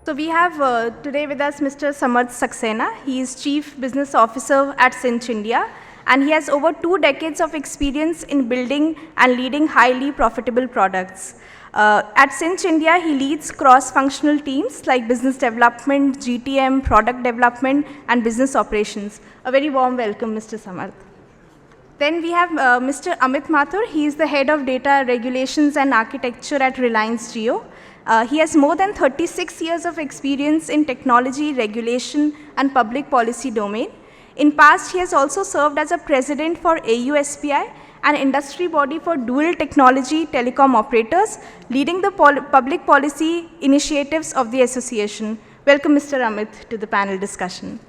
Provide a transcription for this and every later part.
So we have today with us Mr. Samarth Saxena. He is Chief Business Officer at Sinch India, and he has over 2 decades of experience in building and leading highly profitable products. At Sinch India, he leads cross-functional teams like business development, GTM, product development, and business operations. A very warm welcome, Mr. Samarth. Then we have Mr. Amit Mathur. He is the head of data regulations and architecture at Reliance Jio. He has more than 36 years of experience in technology, regulation, and public policy domain. In past, he has also served as a president for AUSPI, an industry body for dual technology telecom operators, leading the public policy initiatives of the association. Welcome, Mr. Amit, to the panel discussion.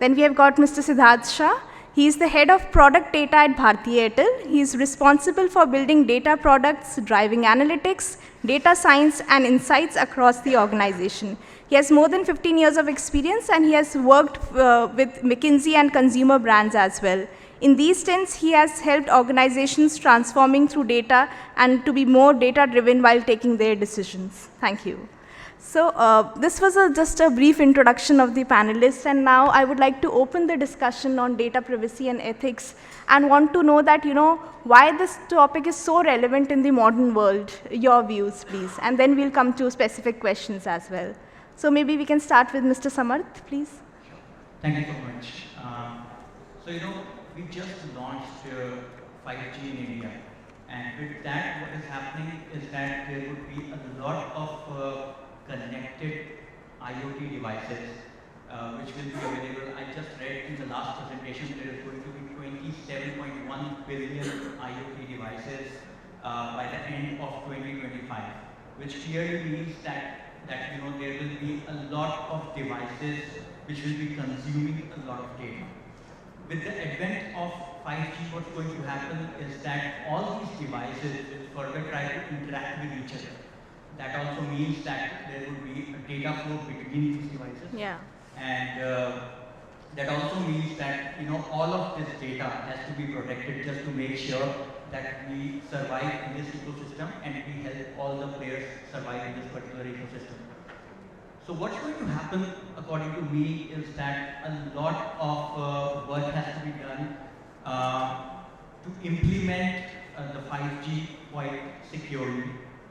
Then we have got Mr. Siddharth Shah. He is the head of product data at Bharti Airtel. He is responsible for building data products, driving analytics, data science, and insights across the organization. He has more than 15 years of experience, and he has worked with McKinsey and consumer brands as well. In these stints, he has helped organizations transforming through data and to be more data-driven while taking their decisions. Thank you. So this was just a brief introduction of the panelists, and now I would like to open the discussion on data privacy and ethics, and want to know that, why this topic is so relevant in the modern world. Your views, please, and then we'll come to specific questions as well. So maybe we can start with Mr. Samarth, please. Sure. Thank you so much. We just launched 5G in India, and with that, what is happening is that there would be a lot of connected IoT devices which will be available. I just read in the last presentation there is going to be 27.1 billion IoT devices by the end of 2025, which clearly means that there will be a lot of devices which will be consuming a lot of data. With the advent of 5G, what's going to happen is that all these devices will further try to interact with each other. That also means that there will be a data flow between these devices. Yeah. And that also means that all of this data has to be protected just to make sure that we survive in this ecosystem and we help all the players survive in this particular ecosystem. So what's going to happen, according to me, is that a lot of work has to be done to implement the 5G quite securely.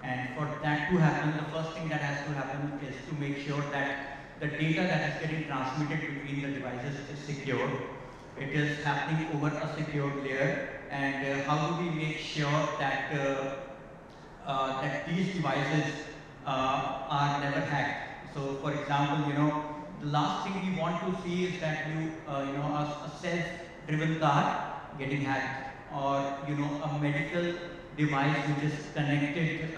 And for that to happen, the first thing that has to happen is to make sure that the data that is getting transmitted between the devices is secure. It is happening over a secure layer. And how do we make sure that that these devices are never hacked? So, for example, the last thing we want to see is that a self-driven car getting hacked, or a medical device which is connected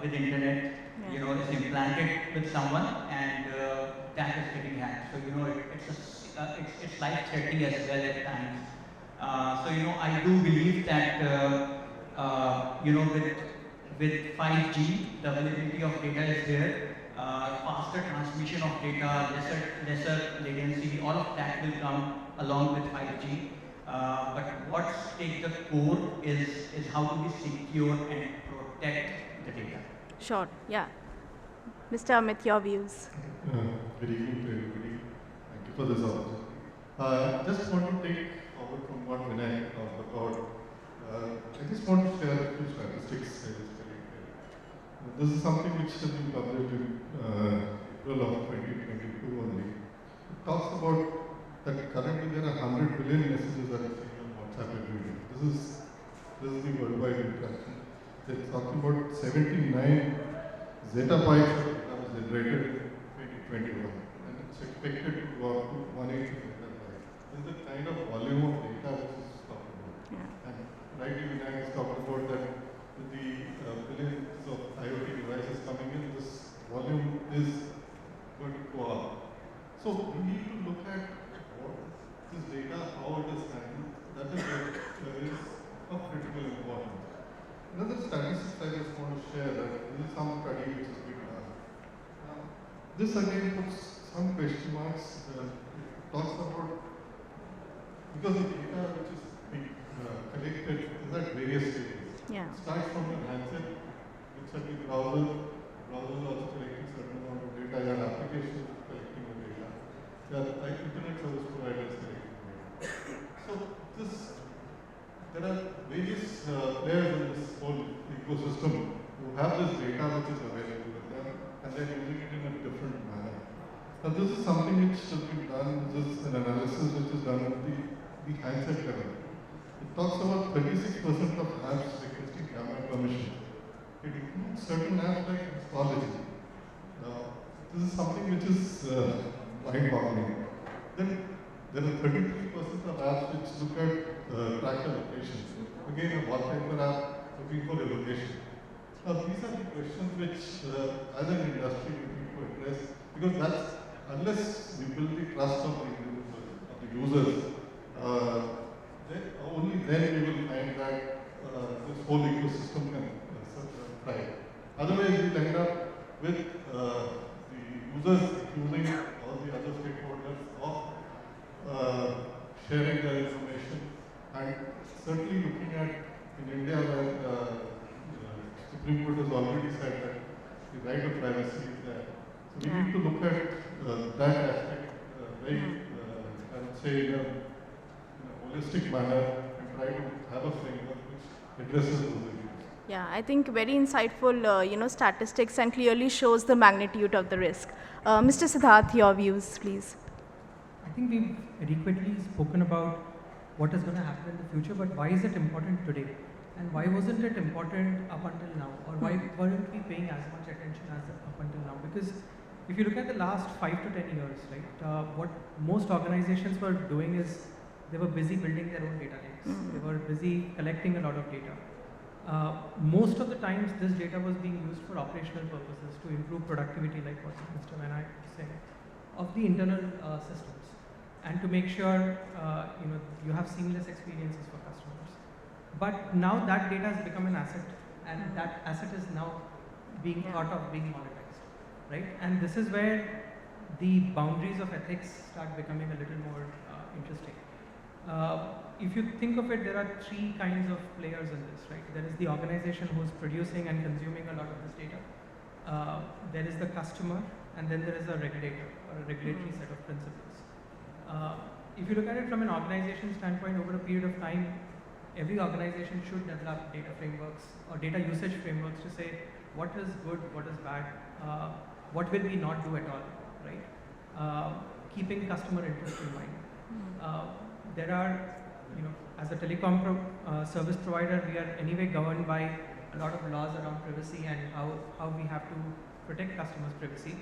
with internet, is implanted with someone, and that is getting hacked. So it's life-threatening as well at times. I do believe that with 5G, the availability of data is there. Faster transmission of data, lesser latency, all of that will come along with 5G. But what's take the core is how do we secure and protect the data. Sure, yeah. Mr. Amit, your views. Good evening to everybody. Thank you for this opportunity. Just want to take forward from what Vinay talked about. I just want to share a few statistics. This is something which has been published in April of 2022 only. It talks about that currently there are 100 billion messages that are seen on WhatsApp every day. This is the worldwide interaction. It's talking about 79 zettabytes of data was generated in 2021, and it's expected to go up to 180 zettabytes. This is the kind of volume of data which is talking about. Yeah. And rightly Vinay is talking about that with the billions of IoT devices coming in, this volume is going to go up. So we need to look at what this data, how it is handled. That is what is of critical importance. Another statistics I just want to share that this is some study which has been done. This again puts some question marks. It talks about, because the data which is being collected is at various stages. Yeah. It starts from the handset, looks at the browser, also collecting certain amount of data. data, you have applications collecting the data, you have internet service providers collecting the data. So there are various players in this whole ecosystem who have this data which is available with them, and they're using it in a different manner. Now this is something which has been done, this is an analysis which is done at the handset level. It talks about 36% of apps requesting camera permission. It includes certain apps like astrology. Now, this is something which is mind-boggling. Then there are 33% of apps which look at tracker location. Again, a wallpaper app looking for a location. Now, these are the questions which, as an industry, we need to address, because that's, unless we build the trust of the users, only then we will find that this whole ecosystem can thrive. Otherwise, we'll end up with the users using all the other stakeholders of sharing their information, and certainly looking at in India where Supreme Court has already said that the right of privacy is there. So we need to look at that aspect very, I would say, in a holistic manner, and try to have a framework which addresses those issues. Yeah, I think very insightful, statistics, and clearly shows the magnitude of the risk. Mr. Siddharth, your views, please. I think we've adequately spoken about what is going to happen in the future, but why is it important today? And why wasn't it important up until now? Or why weren't we paying as much attention as up until now? Because if you look at the last 5 to 10 years, right, what most organizations were doing is they were busy building their own data lakes. They were busy collecting a lot of data. Most of the times, this data was being used for operational purposes to improve productivity, like what Mr. Vinayak was saying, of the internal systems, and to make sure you have seamless experiences for customers. But now that data has become an asset, and that asset is now being thought of being monetized, right? And this is where the boundaries of ethics start becoming a little more interesting. If you think of it, there are 3 kinds of players in this, right? There is the organization who is producing and consuming a lot of this data. There is the customer, and then there is a regulator or a regulatory set of principles. If you look at it from an organization standpoint, over a period of time, every organization should develop data frameworks or data usage frameworks to say what is good, what is bad, what will we not do at all, right? Keeping customer interest in mind. There are, as a telecom service provider, we are anyway governed by a lot of laws around privacy and how we have to protect customers' privacy.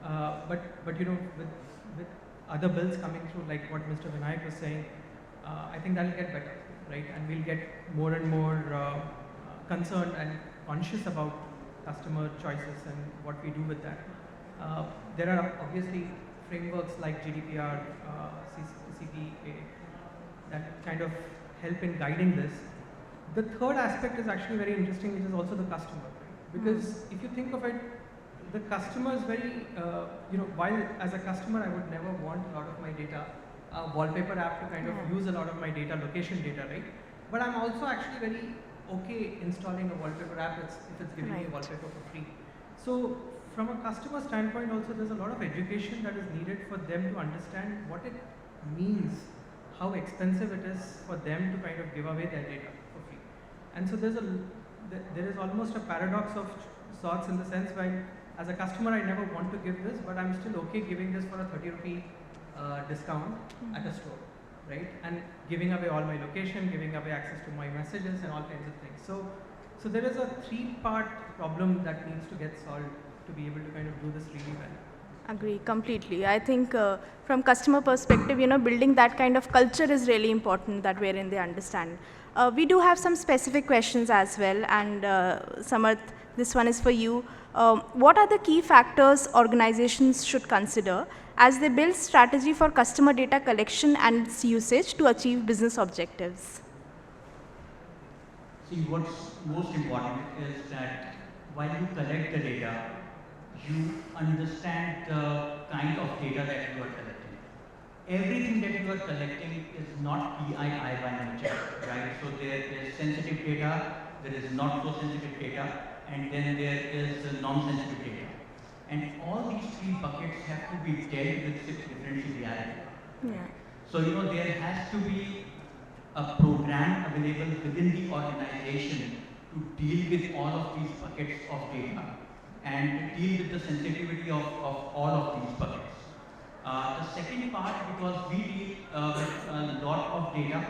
But with other bills coming through, like what Mr. Vinayak was saying, I think that will get better, right? And we'll get more and more concerned and conscious about customer choices and what we do with that. There are obviously frameworks like GDPR, CCPA, that kind of help in guiding this. The third aspect is actually very interesting, which is also the customer, right? Because if you think of it, the customer is very, while as a customer I would never want a lot of my data, wallpaper app to kind of use a lot of my data, location data, right? But I'm also actually very okay installing a wallpaper app if it's giving me a wallpaper for free. So from a customer standpoint also, there's a lot of education that is needed for them to understand what it means, how expensive it is for them to kind of give away their data for free. And so there is almost a paradox of sorts, in the sense where as a customer I never want to give this, but I'm still okay giving this for a 30 rupee discount at a store, right? And giving away all my location, giving away access to my messages and all kinds of things. So there is a 3-part problem that needs to get solved to be able to kind of do this really well. Agree completely. I think from customer perspective, building that kind of culture is really important, that wherein they understand. We do have some specific questions as well, and Samarth, this one is for you. What are the key factors organizations should consider as they build strategy for customer data collection and its usage to achieve business objectives? See, what's most important is that while you collect the data, you understand the kind of data that you are collecting. Everything that you are collecting is not PII by nature, right? So there is sensitive data, there is not so sensitive data, and then there is non-sensitive data. And all these three buckets have to be dealt with differentiality. Yeah. So, there has to be a program available within the organization to deal with all of these buckets of data and deal with the sensitivity of all of these buckets. The second part, because we deal with a lot of data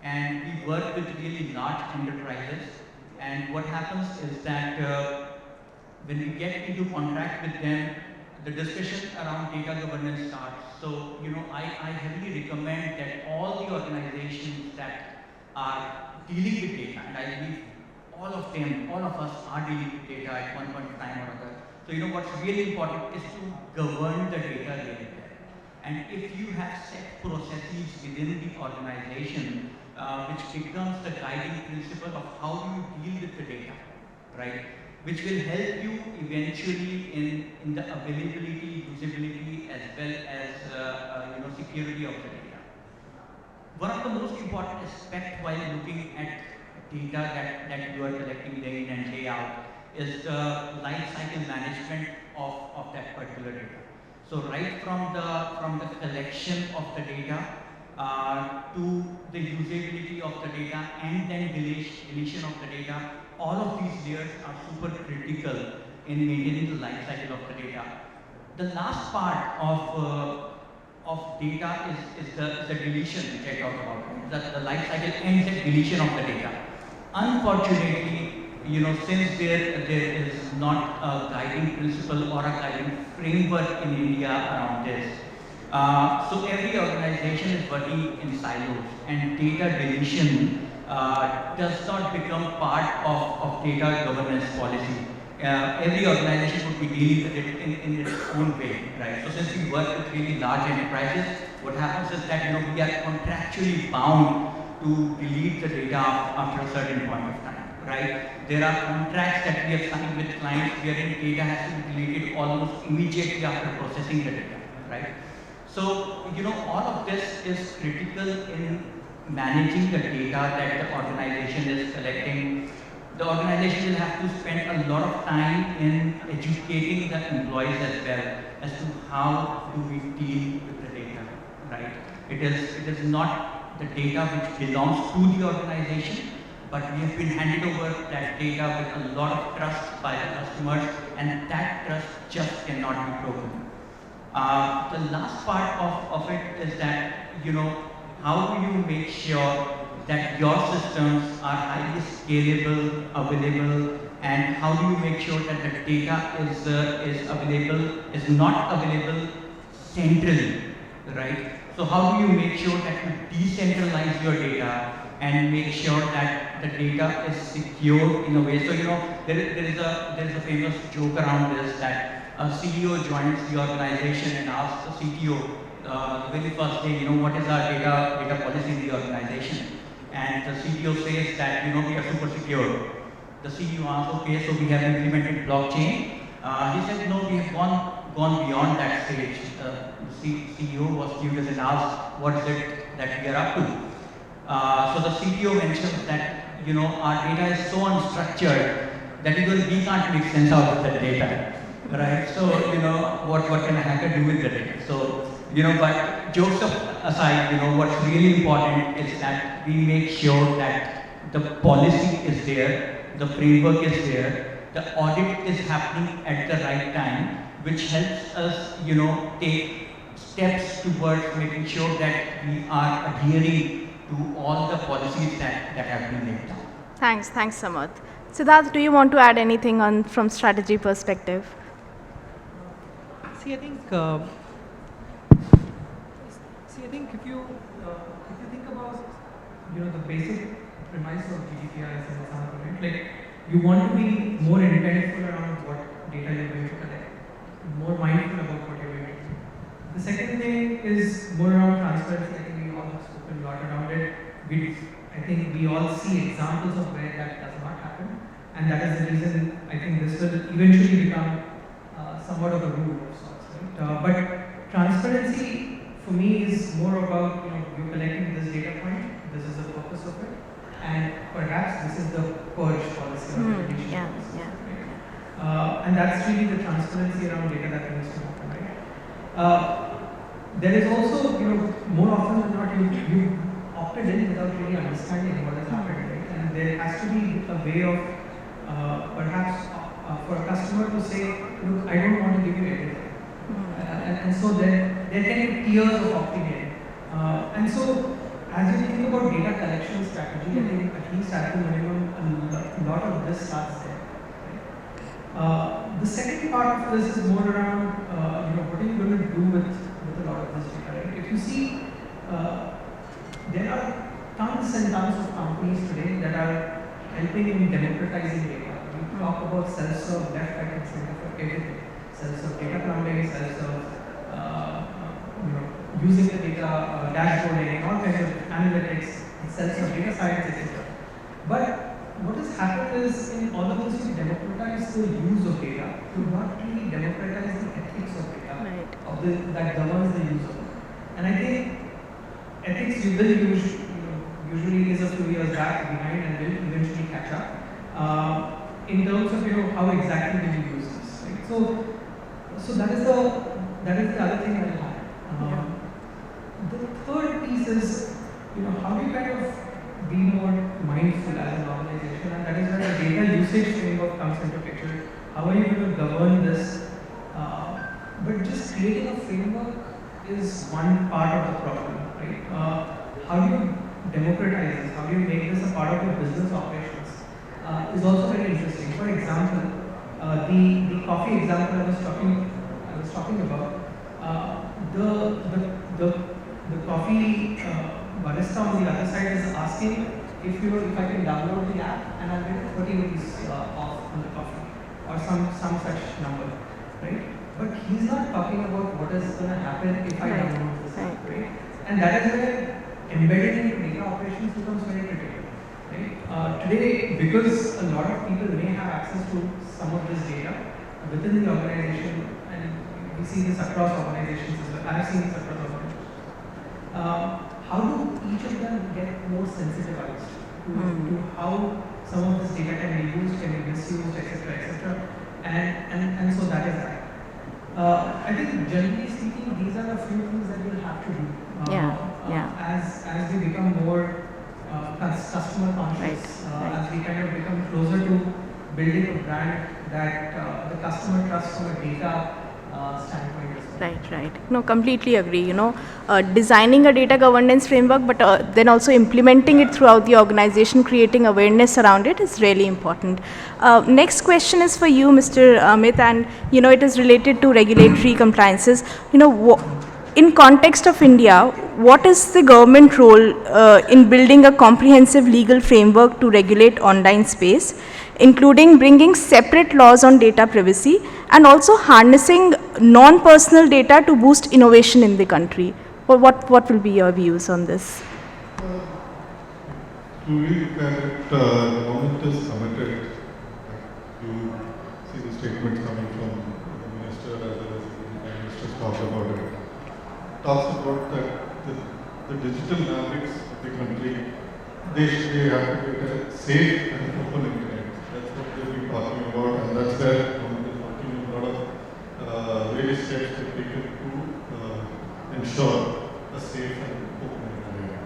and we work with really large enterprises, and what happens is that when we get into contract with them, the discussion around data governance starts. So, I heavily recommend that all the organizations that are dealing with data, and I believe all of them, all of us are dealing with data at one point in time or other. So, what's really important is to govern the data really well. And if you have set processes within the organization, which becomes the guiding principle of how do you deal with the data, right? Which will help you eventually in the availability, usability, as well as security of the data. One of the most important aspects while looking at data that you are collecting day in and day out is the life cycle management of that particular data. So right from the collection of the data to the usability of the data and then deletion of the data, all of these layers are super critical in maintaining the life cycle of the data. The last part of data is the deletion, which I talked about. The life cycle ends at deletion of the data. Unfortunately, since there is not a guiding principle or a guiding framework in India around this, so every organization is working in silos, and data deletion does not become part of data governance policy. Every organization would be dealing with it in its own way, right? So since we work with really large enterprises, what happens is that we are contractually bound to delete the data after a certain point of time, right? There are contracts that we have signed with clients wherein data has to be deleted almost immediately after processing the data, right? So, all of this is critical in managing the data that the organization is collecting. The organization will have to spend a lot of time in educating the employees as well as to how do we deal with the data, right? It is not the data which belongs to the organization, but we have been handed over that data with a lot of trust by the customers, and that trust just cannot be broken. The last part of it is that, how do you make sure that your systems are highly scalable, available, and how do you make sure that the data is not available centrally, right? So how do you make sure that you decentralize your data and make sure that the data is secure in a way? So, there is a famous joke around this that a CEO joins the organization and asks the CTO the very first day, what is our data policy in the organization? And the CTO says that, we are super secure. The CEO asks, okay, so we have implemented blockchain. He said, no, we have gone beyond that stage. The CEO was curious and asked, what is it that we are up to? So the CTO mentions that, our data is so unstructured that even we can't make sense out of that data. Right, so what can a hacker do with the data? So but jokes aside, what's really important is that we make sure that the policy is there, the framework is there, the audit is happening at the right time, which helps us, take steps towards making sure that we are adhering to all the policies that have been laid down. Thanks, Samarth. Siddharth, do you want to add anything from strategy perspective? See, I think if you think about the basic premise of GDPR as an example, right? Like you want to be more intentful around what data you're going to collect, more mindful about what you're going to do. The second thing is more around transparency. I think we all have spoken a lot around it. I think we all see examples of where that does not happen, and that is the reason I think this will eventually become somewhat of a rule of sorts, right? But transparency for me is more about you're collecting this data point, this is the purpose of it, and perhaps this is the purge policy or the deletion policy. And that's really the transparency around data that needs to happen, right? There is also, more often than not, you opted in without really understanding what has happened, right? And there has to be a way of perhaps for a customer to say, look, I don't want to give you everything. And so there can be tiers of opting in. And so as you think about data collection strategy, I think at least at the minimum, a lot of this starts there. Right? The second part of this is more around, what are you going to do with a lot of this data, right? If you see, there are tons and tons of companies today that are helping in democratizing data. We talk about self-serve, left, right, and center for everything. Self-serve data plumbing, self-serve, using the data, dashboarding, all kinds of analytics, self-serve data science, etc. But what has happened is in all of this, we democratize the use of data, to not really democratize the ethics of data, right, that governs the use of it. And I think ethics we will usually is a few years back behind and will eventually catch up in terms of how exactly do you use this. Right? So that is the other thing I will have. The third piece is how do you kind of be more mindful as an organization, and that is where the data usage framework comes into picture. How are you going to govern this? But just creating a framework is one part of the problem, right? How do you democratize this? How do you make this a part of your business operations? Is also very interesting. For example, the coffee example I was talking about. The coffee barista on the other side is asking if I can download the app and I'll get 30 rupees off on the coffee or some such number, right? But he's not talking about what is going to happen if I download this app, right? And that is where embedding into data operations becomes very critical, right? Today, because a lot of people may have access to some of this data within the organization, and we see this across organizations as well. I've seen this across organizations. How do each of them get more sensitized to how some of this data can be used, can be misused, etc., and so that is that. I think generally speaking, these are a few things that we'll have to do as we become more customer conscious, as we kind of become closer to building a brand that the customer trusts from a data standpoint as well. Right. No, completely agree. Designing a data governance framework, but then also implementing it throughout the organization, creating awareness around it is really important. Next question is for you, Mr. Amit, and it is related to regulatory compliances. In context of India, what is the government role in building a comprehensive legal framework to regulate online space, including bringing separate laws on data privacy and also harnessing non-personal data to boost innovation in the country? What will be your views on this? To really look at it, the government is committed. You see the statements coming from the minister as well as the prime minister's talk about it. Talks about that the digital fabrics of the country, they have to get a safe and open internet. That's what they've been talking about, and that's where the government is working on a lot of various steps they've taken to ensure a safe and open internet.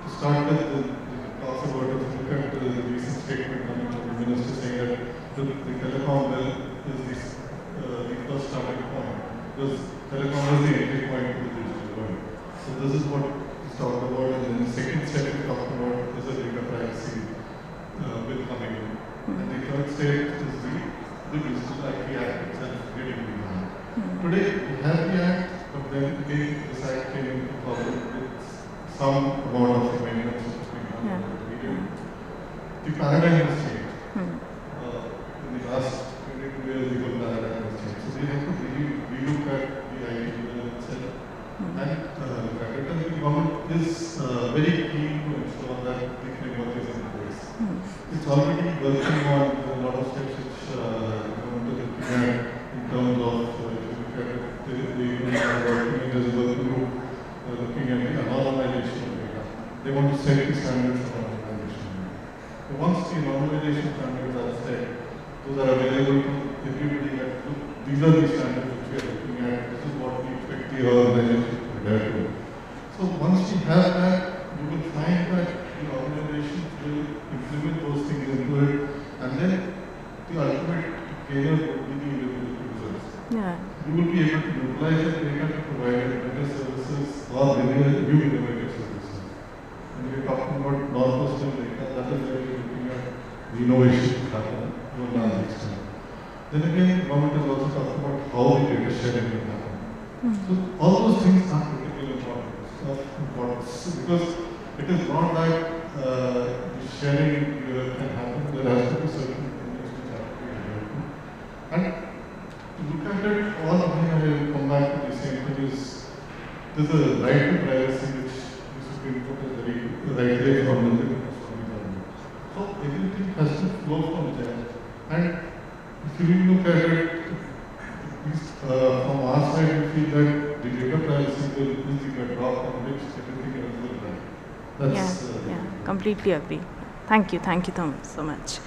To start with, the talks about it, look at the recent statement coming from the minister saying that the telecom bill is the first starting point, because telecom is the entry point to the digital world. So this is what is talked about, and then the second step we talked about is the data privacy bill coming in. And the third step is the Digital IP Act itself getting behind. Today we have the Act, but then again this Act came into public with some amount of amendments which has been done over the period. The paradigm has changed. In the last 22 years, the whole paradigm has changed. So we have to really relook at the IT bill itself and look at it. And the government is very keen to ensure that the framework is in place. It's already working on a lot of steps which the government is looking at in terms of, if you look at it, there's a working group looking at the anonymization of data. They want to set the standards for anonymization. So once the anonymization standards are set, those are available to everybody. That these are the standards which we are looking at. This is what we expect the organization to adhere to. So once we have that, you will find that the organization will implement those things into it, and then the ultimate gainer would be the individual users. Yeah. You will be able to utilize the data to provide better services or new innovative services. When we are talking about non-personal data, that is where we are looking at the innovation to happen to a large extent. Then again, government is also talking about how the data sharing will happen. So all those things are critically important. Of importance because it is not that the sharing can happen. There has to be certain things which have to be adhered to. And to look at it, all again I will come back to the same thing is there's a right to privacy which the Supreme Court has very rightly formulated from the government. So everything has to flow from there. And if you really look at it, at least from our side, we feel that the data privacy will is the bedrock on which everything else will run. That's Completely agree. Thank you so much.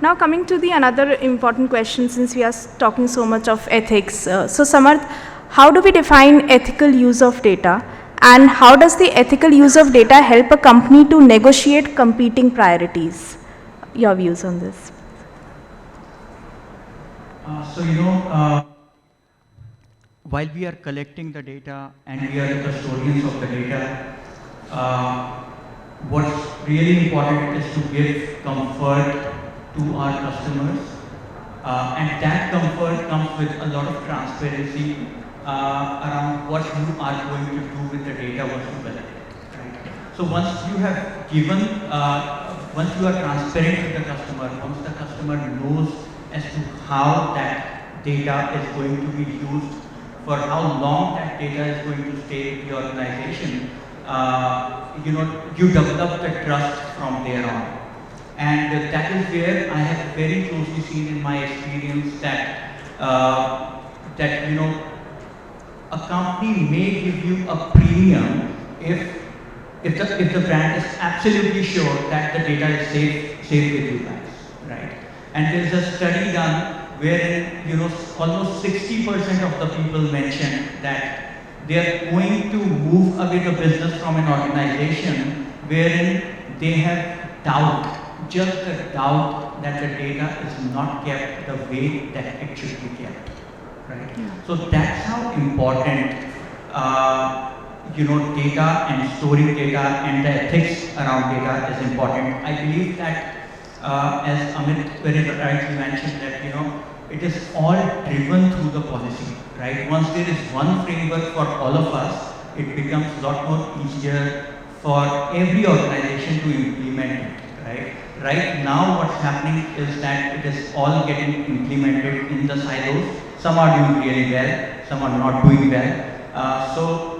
Now coming to the another important question, since we are talking so much of ethics. So Samarth, how do we define ethical use of data, and how does the ethical use of data help a company to negotiate competing priorities? Your views on this? While we are collecting the data and we are the custodians of the data, what's really important is to give comfort to our customers, and that comfort comes with a lot of transparency around what you are going to do with the data once you collect it. Right? So once you have given, once you are transparent with the customer, once the customer knows as to how that data is going to be used, for how long that data is going to stay with the organization, you develop the trust from there on. And that is where I have very closely seen in my experience that, a company may give you a premium if the brand is absolutely sure that the data is safe with you guys, right? And there is a study done wherein almost 60% of the people mentioned that they are going to move away the business from an organization wherein they have doubt, just a doubt that the data is not kept the way that it should be kept, right? Yeah. So that's how important data and storing data and the ethics around data is important. I believe that as Amit very rightly mentioned that it is all driven through the policy, right? Once there is one framework for all of us, it becomes a lot more easier for every organization to implement it, right? Right now what's happening is that it is all getting implemented in the silos. Some are doing really well, some are not doing well. So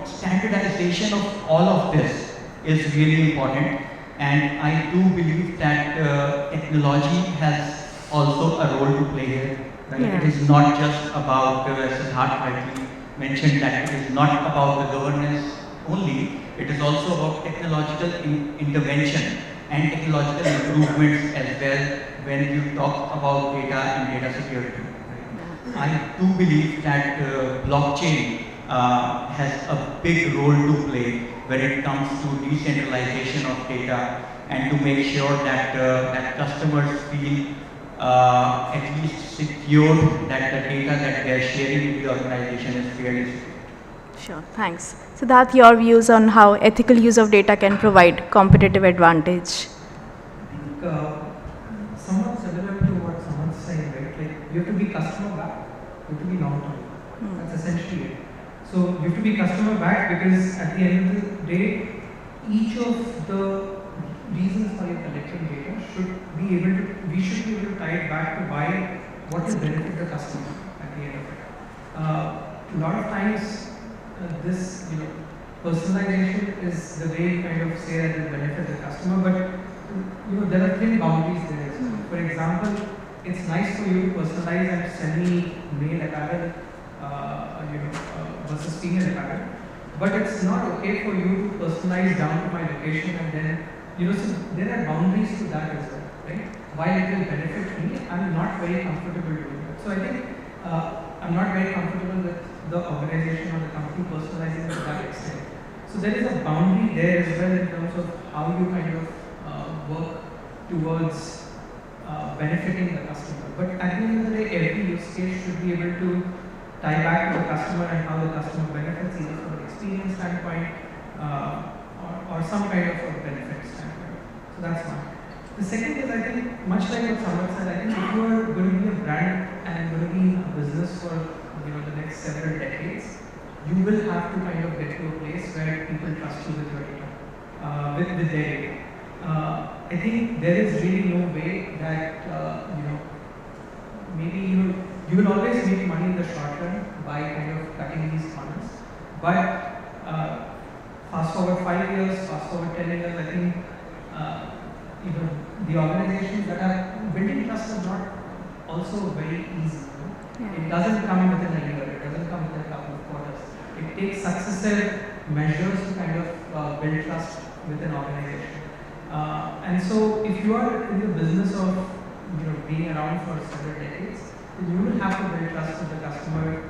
standardization of all of this is really important. And I do believe that technology has also a role to play here. Right? Yeah. It is not just about, Siddharth rightly mentioned that it is not about the governance only, it is also about technological intervention and technological improvements as well when you talk about data and data security. Right? I do believe that blockchain has a big role to play when it comes to decentralization of data and to make sure that that customers feel at least secure that the data that they are sharing with the organization is fairly secure. Sure, thanks. Siddharth, your views on how ethical use of data can provide competitive advantage? I think somewhat similar to what Samarth is saying, right? Like you have to be customer back, you have to be long-term. That's essentially it. So you have to be customer back because at the end of the day, each of the reasons for your collecting data we should be able to tie it back to why, what will benefit the customer at the end of it. A lot of times, this personalization is the way you kind of say that it will benefit the customer, but there are thin boundaries there. For example, it's nice for you to personalize and send me male apparel, versus female apparel, but it's not okay for you to personalize down to my location and then so there are boundaries to that as well, right? while it will benefit me, I'm not very comfortable doing that. So I think I'm not very comfortable with the organization or the company personalizing to that extent. So there is a boundary there as well in terms of how you kind of work towards benefiting the customer. But at the end of the day, every use case should be able to tie back to the customer and how the customer benefits, either from an experience standpoint or some kind of a benefit standpoint. So that's one. The second is, I think, much like what Samarth said, I think if you are going to be a brand and going to be in a business for the next several decades, you will have to kind of get to a place where people trust you with your data, with their data. I think there is really no way that maybe you will always make money in the short run by kind of cutting these corners. But fast forward 5 years, fast forward 10 years, I think the organizations that are building trust are not also very easy. Yeah. It doesn't come within a year, it doesn't come within a couple of quarters. It takes successive measures to kind of build trust with an organization. And so if you are in the business of being around for several decades, then you will have to build trust with the customer.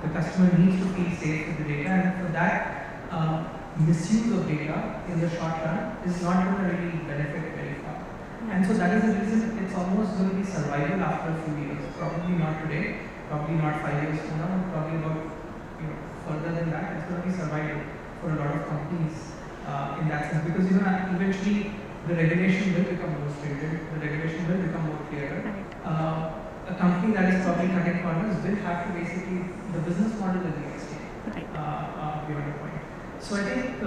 The customer needs to feel safe with the data, and for that, misuse of data in the short run is not going to really benefit very far. And so that is the reason it's almost going to be survival after a few years. Probably not today, probably not 5 years from now, probably about further than that. It's going to be survival for a lot of companies in that sense, because eventually the regulation will become more stringent, the regulation will become more clearer. A company that is probably cutting corners will have to basically, the business model will be extinct beyond a point. So I think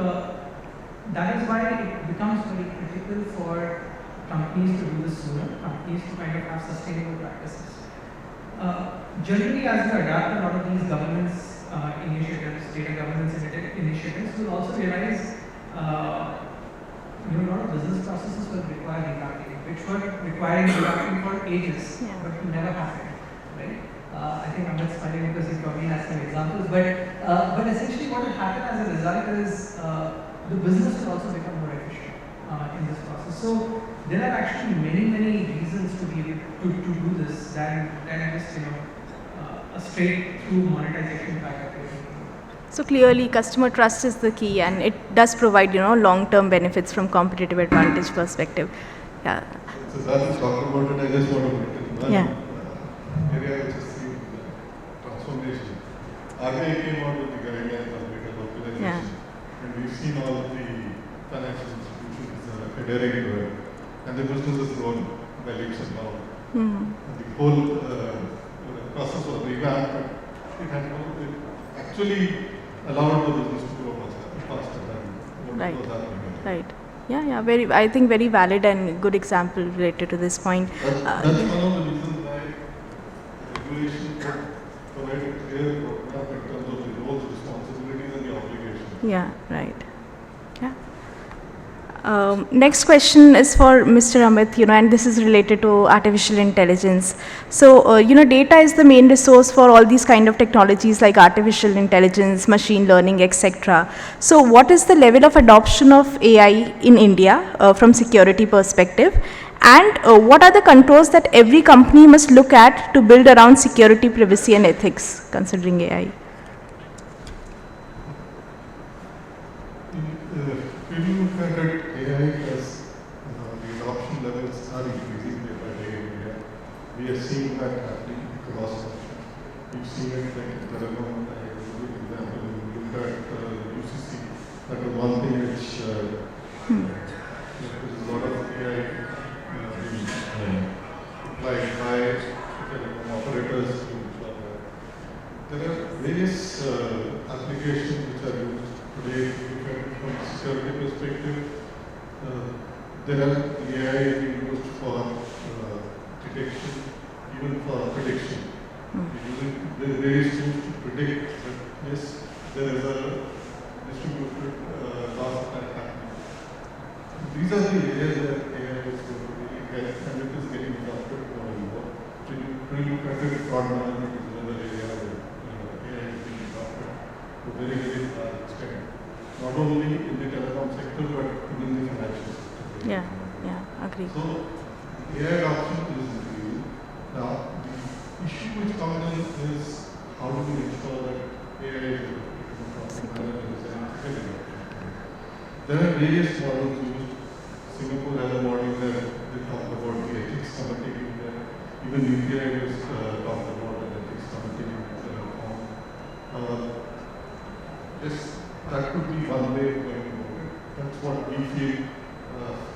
that is why it becomes very critical for companies to do this sooner, companies to kind of have sustainable practices. Generally, as you adapt a lot of these governance initiatives, data governance initiatives, you'll also realize a lot of business processes will require revamping, which were requiring revamping for ages, but never happened, right? I think Amit's smiling because he probably has some examples, but essentially what will happen as a result is the business will also become more efficient in this process. So there are actually many reasons to be able to do this than just a straight through monetization package. So clearly, customer trust is the key, and it does provide, long-term benefits from competitive advantage perspective. Yeah. So Siddharth is talking about it. I just want to put it in one area which is the transformation. RBI came out with the guidelines on data localization, and we've seen all of the financial institutions adhering to it, and the business has grown by leaps and bounds. The whole process of revamp, it actually allowed the business to grow much faster than what was happening. Right. Yeah. I think very valid and good example related to this point. That's one of the reasons why regulation provide a clear roadmap in terms of the roles, responsibilities, and the obligations. Yeah. Right. Yeah. Next question is for Mr. Amit, and this is related to artificial intelligence. So, data is the main resource for all these kind of technologies like artificial intelligence, machine learning, etc. So, what is the level of adoption of AI in India from security perspective? And what are the controls that every company must look at to build around security, privacy, and ethics considering AI? When you look at it, AI as the adoption levels are increasing day by day in India. We are seeing that happening across the country. We've seen it like in telecom. I have a good example. When you look at UCC, that was one thing which there is a lot of AI being applied by telecom operators. There are various applications which are used today. From a security perspective, there are AI being used for detection, even for prediction. Using the various tools to predict that yes, there is a distributed loss that happening. These are the areas that AI is going to really get, and it is getting adopted more and more. When you really look at it, fraud management is another area where AI is being adopted to very large extent. Not only in the telecom sector, but in the financial sector. Yeah, agree. So, AI adoption is increasing. Now, the issue which comes in is how do we ensure that AI is there are various models used. Singapore has a model where they talk about the ethics committee. Even India has talked about an ethics committee. Yes, that could be one way of going about it. That's what we feel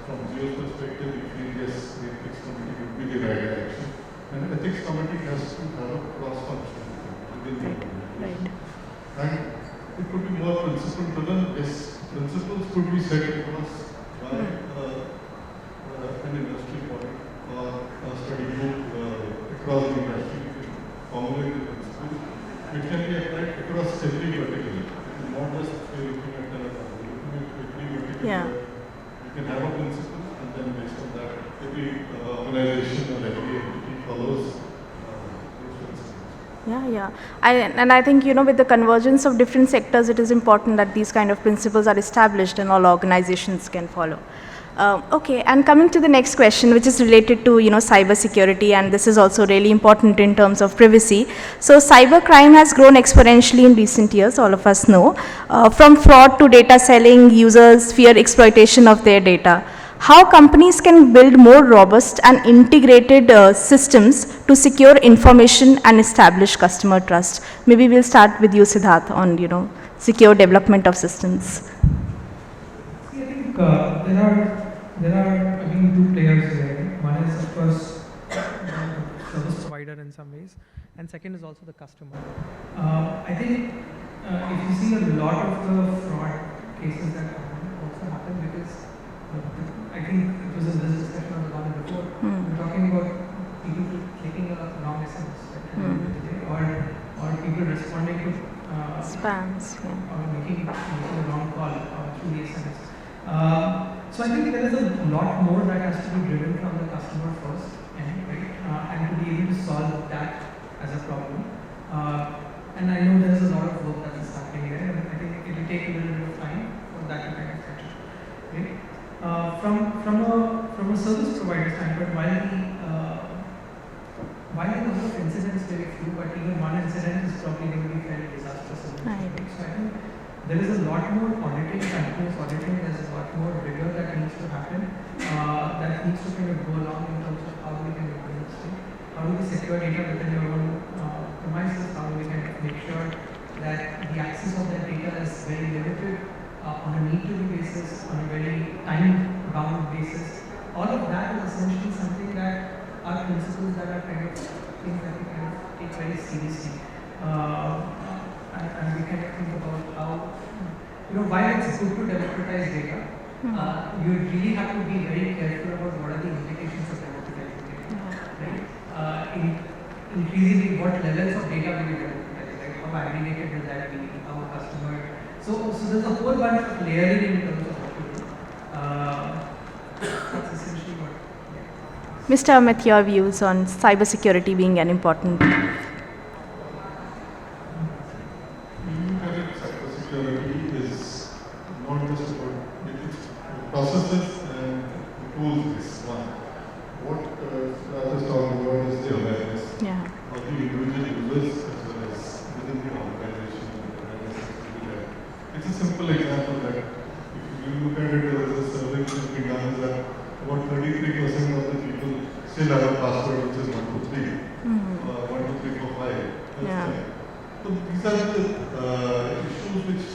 from Jio's perspective. We feel yes, the ethics committee would be the right direction. And the ethics committee has to have a cross-function within the organization. And it could be more principle-driven. Yes, principles could be set across by an industry body or a study group across the industry. Formulate the principles. It can be applied across every vertical. Not just looking at the every vertical. Yeah. You can have a principle, and then based on that, every organization or every entity follows those principles. Yeah. And I think, with the convergence of different sectors, it is important that these kind of principles are established and all organizations can follow. Okay, and coming to the next question, which is related to, cyber security, and this is also really important in terms of privacy. So cyber crime has grown exponentially in recent years, all of us know, from fraud to data selling, users fear exploitation of their data. How companies can build more robust and integrated systems to secure information and establish customer trust? Maybe we'll start with you, Siddharth, on, secure development of systems. See, I think there are two players here. One is, of course, the service provider in some ways, and second is also the customer. I think if you see a lot of the fraud cases that also happen because I think it was in this discussion on the one before. We're talking about people clicking a wrong SMS, or people responding to spams, or making a wrong call through the SMS. So I think there is a lot more that has to be driven from the customer first, right? And to be able to solve that as a problem. And I know there is a lot of work that is happening there, and I think it will take a little bit of time for that to kind of catch up, right? From a service provider standpoint, while the number of incidents very few, but even one incident is probably going to be fairly disastrous. Right. So I think there is a lot more auditing, continuous auditing. There's a lot more rigor that needs to happen. That needs to kind of go along in terms of how we can improve this thing. How do we secure data within your own premises? How do we kind of make sure that the access of that data is very limited on a need-to-be basis, on a very time-bound basis? All of that is essentially something that are principles that are kind of things that we kind of take very seriously. And we kind of think about how, while it's good to democratize data, you really have to be very careful about what are the implications of democratizing data, right? Increasingly, what levels of data will be democratized, right? How aggregated will that be? How a customer? So there's a whole bunch of layering in terms of what to do. That's essentially what. Mr. Amit, your views on cybersecurity being an important. Cybersecurity is not just about processes and tools. Is one. What Siddharth is talking about is the awareness of the individual users as well as within the organization. It's a simple example that if you look at it, there is a survey which has been done that about 33% of the people still have a password which is 123, 12345. So these are the issues which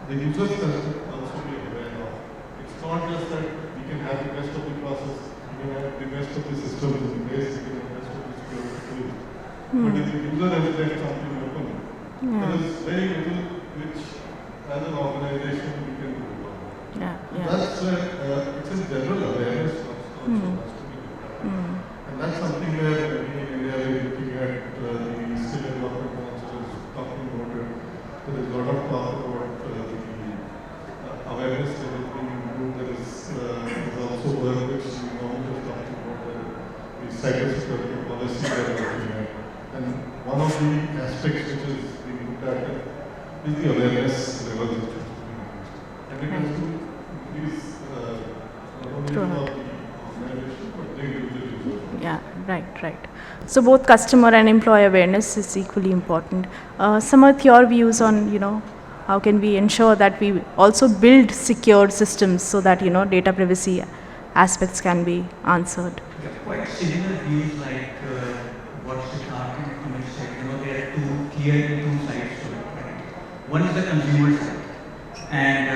the users can also be aware of. It's not just that we can have the best of the process, we can have the best of the systems in place, we can have the best of the security tools. But if the user has left something open, there is very little which as an organization we can do about it. That's it's a general awareness also has to be looked at. And that's something where in India we're looking at the skill development council is talking about it. There is a lot of talk about the awareness level being improved. There is also work which the government is talking about the cybersecurity policy that we're looking at. And one of the aspects which is being looked at is the awareness level which is being used. And it has to increase not only for the organization, but the individual user. Yeah, right. So both customer and employee awareness is equally important. Samarth, your views on, how can we ensure that we also build secure systems so that, data privacy aspects can be answered? Yeah, quite similar views like what Siddharth and Amit said. There are two sides to it. Right? One is the consumer side. And,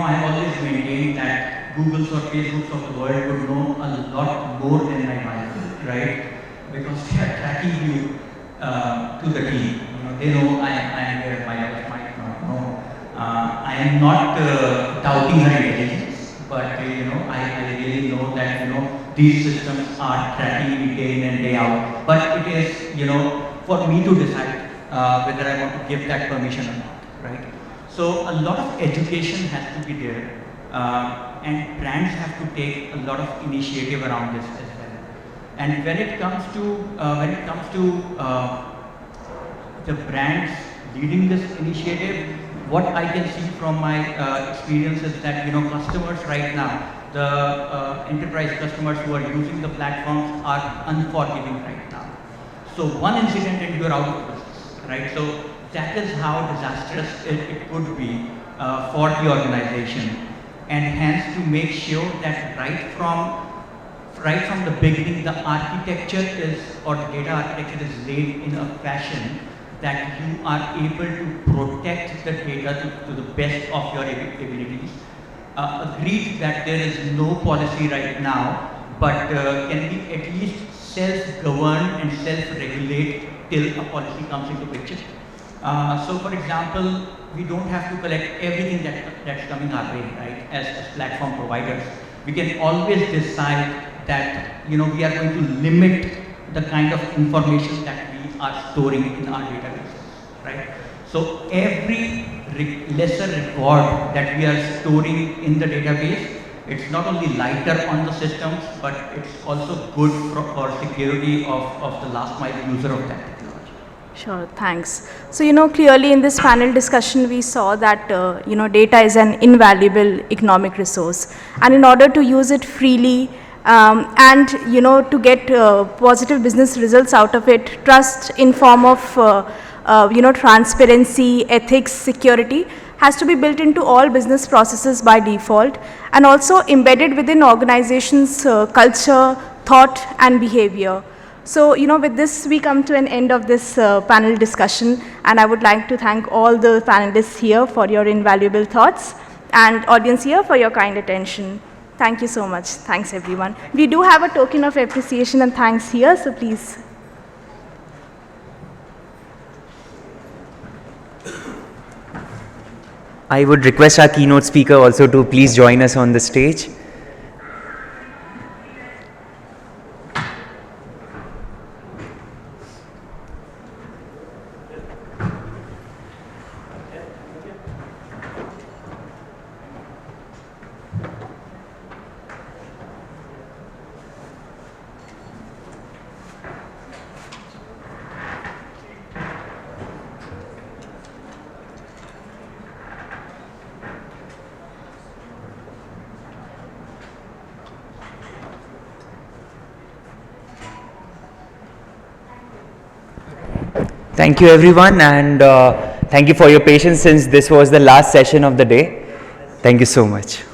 I have always maintained that Google's or Facebook's of the world would know a lot more than my wife, right? Because they are tracking you to the T. They know I am here, my wife might not know. I am not doubting her intelligence, but, I really know that, these systems are tracking me day in and day out. But it is, for me to decide whether I want to give that permission or not, right? So a lot of education has to be there, and brands have to take a lot of initiative around this as well. And when it comes to the brands leading this initiative, what I can see from my experience is that customers right now, the enterprise customers who are using the platforms are unforgiving right now. So one incident and you're out of business, right? So that is how disastrous it could be for the organization, and hence to make sure that right from the beginning, the architecture is, or the data architecture is laid in a fashion that you are able to protect the data to the best of your abilities. Agreed that there is no policy right now, but can we at least self-govern and self-regulate till a policy comes into picture? So for example, we don't have to collect everything that's coming our way, right, as platform providers. We can always decide that, we are going to limit the kind of information that we are storing in our databases, right? So every lesser record that we are storing in the database, it's not only lighter on the systems, but it's also good for security of the last mile user of that technology. Sure, thanks. So, clearly in this panel discussion, we saw that, data is an invaluable economic resource. And in order to use it freely and, to get positive business results out of it, trust in form of, transparency, ethics, security has to be built into all business processes by default, and also embedded within organizations' culture, thought, and behavior. So, with this, we come to an end of this panel discussion, and I would like to thank all the panelists here for your invaluable thoughts, and audience here for your kind attention. Thank you so much. Thanks, everyone. We do have a token of appreciation and thanks here, so please. I would request our keynote speaker also to please join us on the stage. Thank you everyone, and thank you for your patience since this was the last session of the day. Thank you so much.